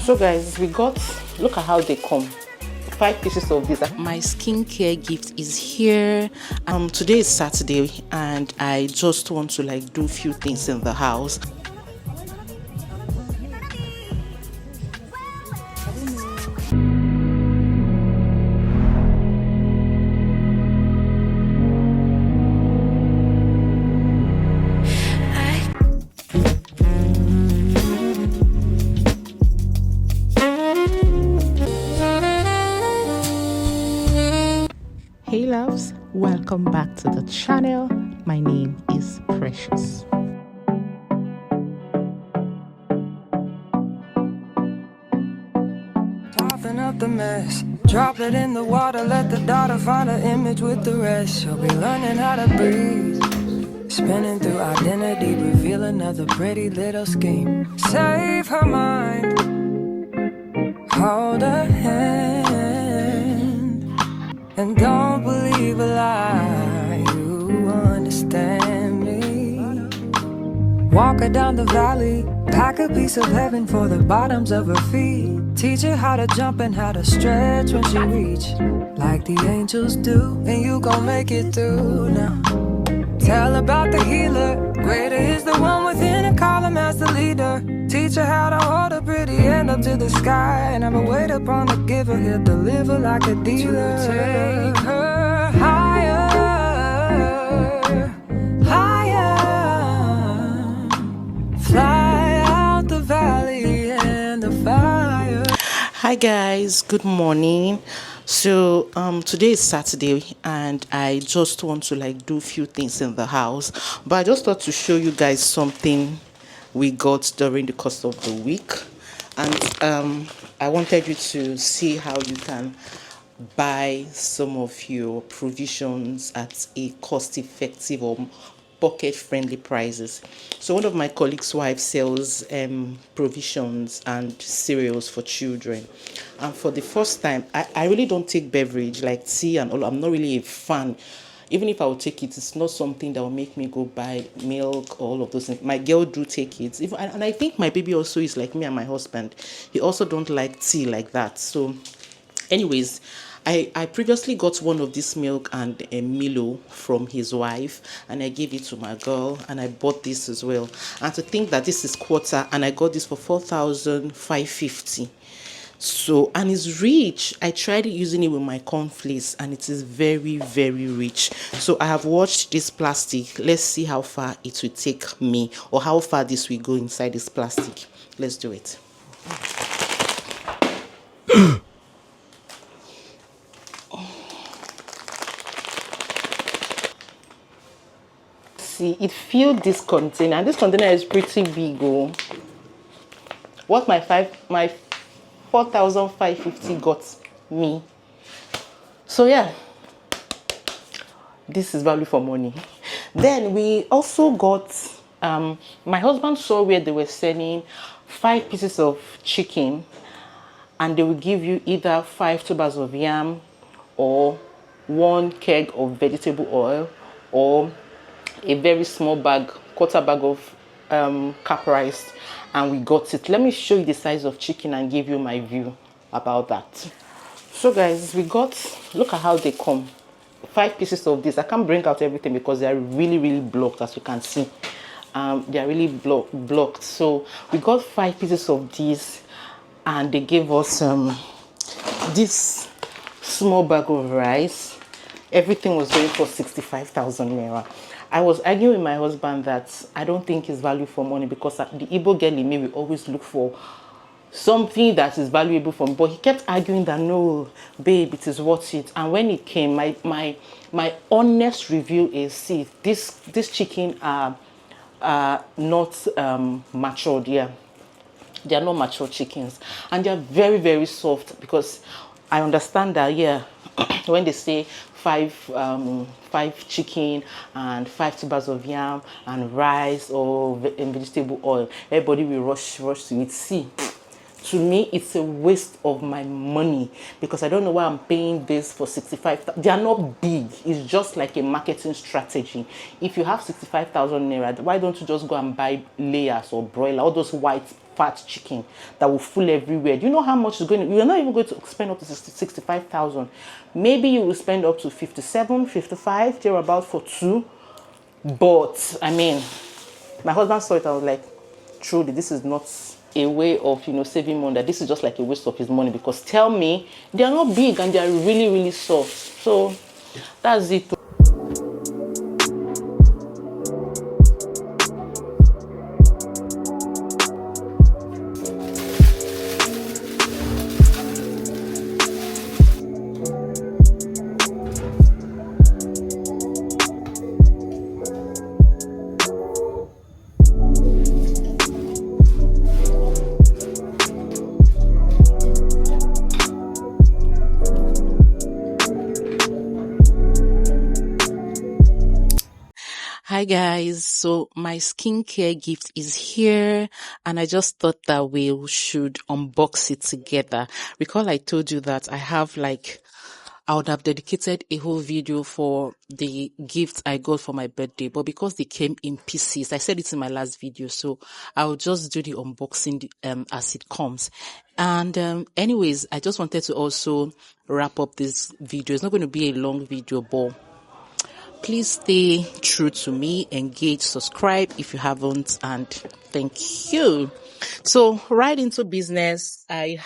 So guys, we got, look at how they come. 5 pieces of this. My skincare gift is here. Today is Saturday and I just want to like do a few things in the house. Hey loves, welcome back to the channel. My name is Precious. Coughing up the mess, drop it in the water, let the daughter find an image with the rest. She'll be learning how to breathe, spinning through identity, reveal another pretty little scheme. Save her mind, hold her hand, and don't believe a lie, you understand me. Walk her down the valley, pack a piece of heaven for the bottoms of her feet. Teach her how to jump and how to stretch when she reach, like the angels do, and you gon' make it through now. Tell about the healer, greater is the one within and call him as the leader. Teach her how to hold a pretty hand up to the sky, and never wait upon the giver, he'll deliver like a dealer. To take her higher, higher, fly out the valley and the fire. Hi guys, good morning. So today is Saturday and I just want to like do a few things in the house, but I just thought to show you guys something we got during the course of the week, and I wanted you to see how you can buy some of your provisions at a cost-effective or pocket-friendly prices. So one of my colleagues' wives sells provisions and cereals for children, and for the first time, I really don't take beverage like tea and all. I'm not really a fan. Even if I will take it, it's not something that will make me go buy milk or all of those things. My girl do take it, and I think my baby also is like me and my husband. He also don't like tea like that. So anyways, I previously got one of this milk and a Milo from his wife, and I gave it to my girl, and I bought this as well. And to think that this is quarter, and I got this for 4,550. So, and it's rich. I tried using it with my cornflakes and it is very, very rich. So I have watched this plastic. Let's see how far it will take me, or how far this will go inside this plastic. Let's do it. See, it filled this container, and this container is pretty big. Oh, what my 4,550 got me. So yeah, this is value for money. Then we also got my husband saw where they were selling 5 pieces of chicken, and they will give you either 5 tubers of yam or 1 keg of vegetable oil, or a very small bag, quarter bag of cap rice, and we got it. Let me show you the size of chicken and give you my view about that. So guys, we got, look at how they come. 5 pieces of this. I can't bring out everything because they are really blocked, as you can see. They are really blocked. So we got 5 pieces of this, and they gave us this small bag of rice. Everything was going for 65,000 naira. I was arguing with my husband that I don't think it's value for money, because the Igbo girl in me will always look for something that is valuable for me. But he kept arguing that no, babe, it is worth it. And when it came, my honest review is, see, this chicken are not matured. Yeah, they are not mature chickens, and they are very soft, because I understand that, yeah, when they say 5 chicken and 5 tubers of yam and rice or vegetable oil, everybody will rush to it. See, to me, it's a waste of my money, because I don't know why I'm paying this for 65,000. They are not big. It's just like a marketing strategy. If you have 65,000 naira, why don't you just go and buy layers or broiler, all those white fat chicken that will full everywhere. Do you know how much is going to, you're not even going to spend up to 65,000. Maybe you will spend up to 57, 55, thereabout for two. But I mean, my husband saw it. I was like, truly, this is not a way of saving money. That this is just like a waste of his money, because tell me, they are not big and they are really, really soft. So that's it. Hi guys, so my skincare gift is here and I just thought that we should unbox it together. Recall I told you that I would have dedicated a whole video for the gift I got for my birthday, but because they came in pieces, I said it in my last video, so I'll just do the unboxing as it comes. And anyways, I just wanted to also wrap up this video. It's not going to be a long video, but please stay true to me, engage, subscribe if you haven't, and thank you. So right into business. By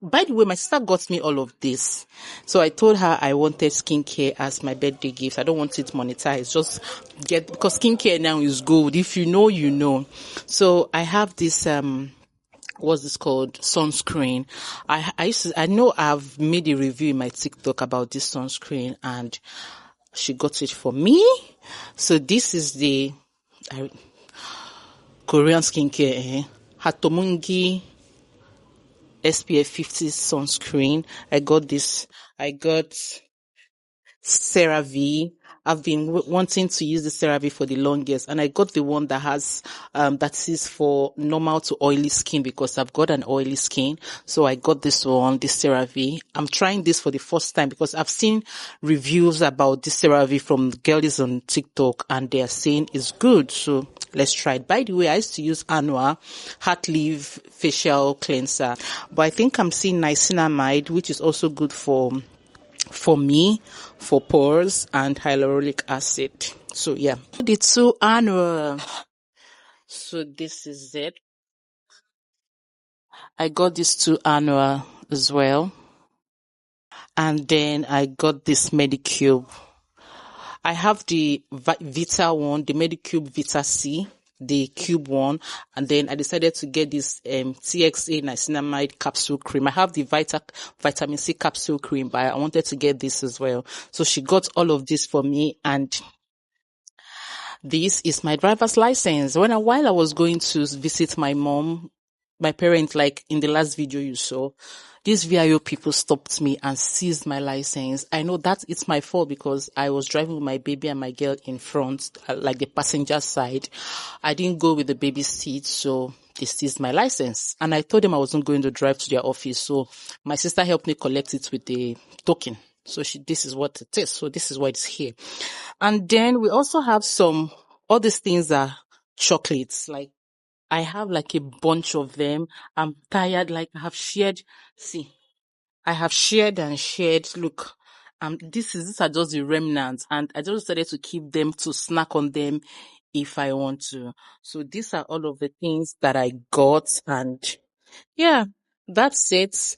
the way, my sister got me all of this. So I told her I wanted skincare as my birthday gift. I don't want it monetized. Just because skincare now is gold. If you know, you know. So I have this, what's this called? Sunscreen. I know I've made a review in my TikTok about this sunscreen, and she got it for me. So this is the Korean skincare, Hatomungi SPF 50 sunscreen. I got CeraVe. I've been wanting to use the CeraVe for the longest, and I got the one that has that is for normal to oily skin, because I've got an oily skin. So I got this one, the CeraVe. I'm trying this for the first time because I've seen reviews about this CeraVe from girls on TikTok and they are saying it's good. So let's try it. By the way, I used to use Anua Heart Leave facial cleanser, but I think I'm seeing niacinamide, which is also good for me, for pores, and hyaluronic acid. So yeah, the two Anua. So this is it. I got this two Anua as well. And then I got this Medicube. I have the Vita one, the Medicube Vita C, the cube one, and then I decided to get this TXA niacinamide capsule cream. I have the vitamin C capsule cream, but I wanted to get this as well. So she got all of this for me, and this is my driver's license. While I was going to visit my parents, like in the last video you saw, these VIO people stopped me and seized my license. I know that it's my fault because I was driving with my baby and my girl in front, like the passenger side. I didn't go with the baby seat, so they seized my license. And I told them I wasn't going to drive to their office, so my sister helped me collect it with the token. So this is what it is. So this is why it's here. And then we also have all these things are chocolates. Like, I have like a bunch of them. I'm tired. Like, I have shared and shared. Look, these are just the remnants, and I just decided to keep them to snack on them if I want to. So these are all of the things that I got, and yeah, that's it.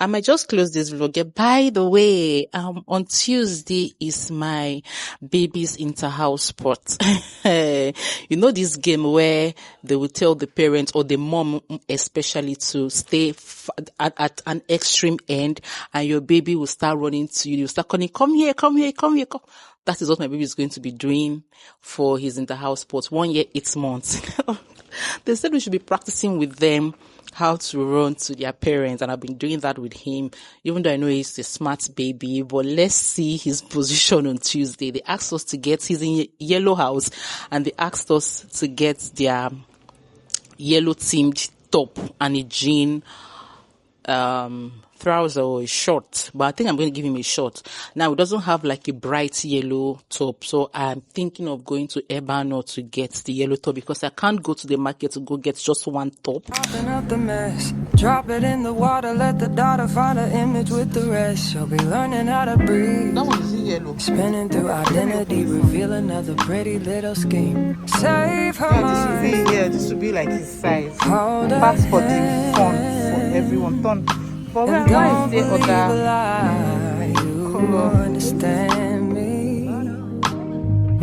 I might just close this vlog. By the way, on Tuesday is my baby's inter-house sport. You know this game where they will tell the parents or the mom especially to stay at an extreme end, and your baby will start running to you. You start calling, come here, come here, come here, come. That is what my baby is going to be doing for his inter-house sports. 1 year, 8 months. They said we should be practicing with them how to run to their parents, and I've been doing that with him, even though I know he's a smart baby. But let's see his position on Tuesday. They asked us to get, he's in yellow house, and they asked us to get their yellow themed top and a jean trouser or a short, but I think I'm going to give him a short. Now, it doesn't have like a bright yellow top, so I'm thinking of going to Urban or to get the yellow top because I can't go to the market to go get just one top. Popping up the mess, drop it in the water, let the daughter find an image with the rest. She'll be learning how to breathe. That one is yellow. Spinning through identity, reveal another pretty little scheme. Save her mind. This would be like his size. Hold her Pass for the hand. fun for everyone. Fun. For And don't why is believe there a other lie. You color? understand me.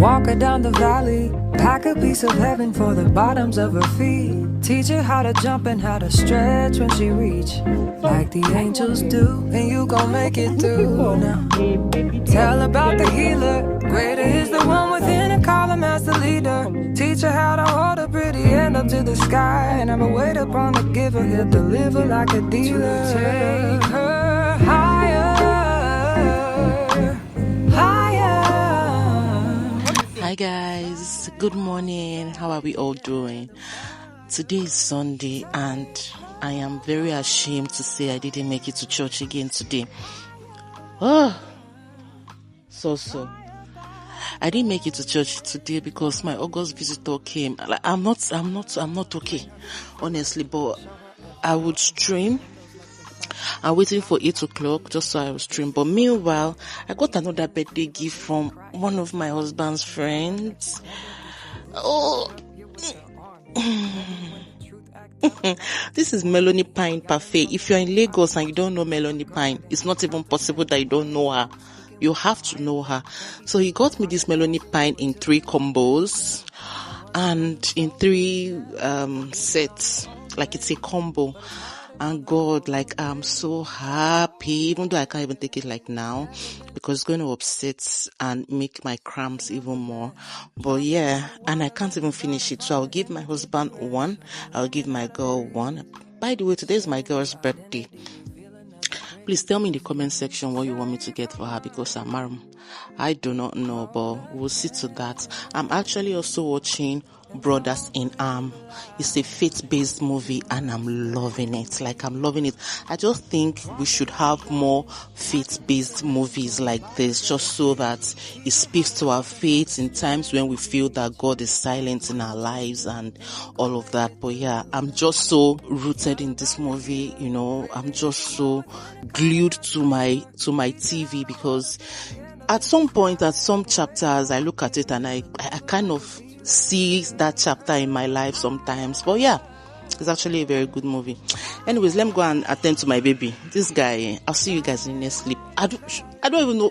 Walk her down the valley, pack a piece of heaven for the bottoms of her feet. Teach her how to jump and how to stretch when she reach, like the angels do, and you gon' make it through. Now, tell about the healer. Greater is the one within and call him as the leader. Teach her how to hold a pretty hand up to the sky, and never wait upon the giver. He'll deliver like a dealer. Take her higher, higher. Hi guys, good morning. How are we all doing? Today is Sunday and I am very ashamed to say I didn't make it to church again today. So I didn't make it to church today because my August visitor came. Like, I'm not okay, honestly, but I would stream. I'm waiting for 8 o'clock just so I will stream. But meanwhile, I got another birthday gift from one of my husband's friends. Oh, this is Melanie Pine Parfait. If you're in Lagos and you don't know Melanie Pine, it's not even possible that you don't know her. You have to know her. So he got me this Melanie Pine in 3 combos and in 3 sets. Like it's a combo. And God, like, I'm so happy, even though I can't even take it like now, because it's going to upset and make my cramps even more. But yeah, and I can't even finish it. So I'll give my husband 1. I'll give my girl 1. By the way, today is my girl's birthday. Please tell me in the comment section what you want me to get for her, because I do not know, but we'll see to that. I'm actually also watching Brothers in Arm. It's a faith-based movie and I'm loving it. I'm loving it. I just think we should have more faith-based movies like this, just so that it speaks to our faith in times when we feel that God is silent in our lives and all of that. But yeah, I'm just so rooted in this movie, you know. I'm just so glued to my TV, because at some point, at some chapters, I look at it and I kind of see that chapter in my life sometimes. But yeah, it's actually a very good movie. Anyways, let me go and attend to my baby. This guy, I'll see you guys in the next clip. I don't even know.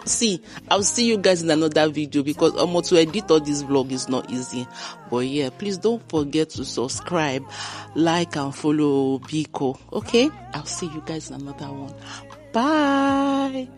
I'll see you guys in another video, because to edit all this vlog is not easy. But yeah, please don't forget to subscribe, like and follow Biko. Okay, I'll see you guys in another one. Bye.